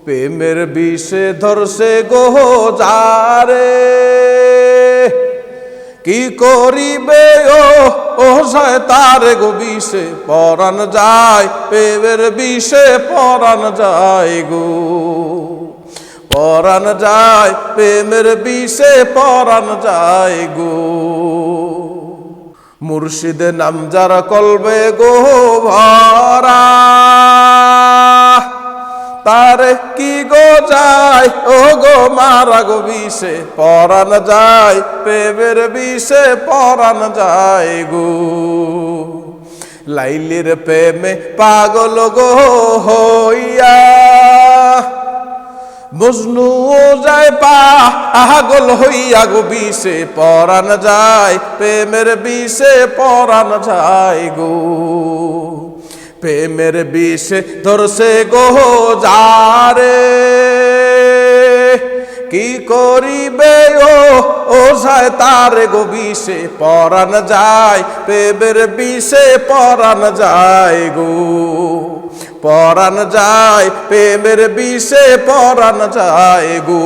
প্রেমের বিষে ধরছে গো যারে, কি করিবে ও শয়তান গো বিষে পরাণ যায়, প্রেমের বিষে পরাণ যায় গো, পরাণ যায়, প্রেমের বিষে পরাণ যায় গো। মুর্শিদে নাম যারা কলবে গো ভরা, তারে কি গো যায় ও গো মারা গো বিষে পরাণ যায়, প্রেমের বিষে পরাণ যায় গো। লাইলির প্রেমে পাগল গো হইয়া, মজনু যায় পাগল হইয়া গো বিষে পরাণ যায়, প্রেমের বিষে পরাণ যায় গো। প্রেমের বিষে ধরছে গো যারে, কি করিবে ও শয়তান গো বিষে পরাণ যায়, প্রেমের বিষে পরাণ যায় গো, পরাণ যায়, প্রেমের বিষে পরাণ যায় গো।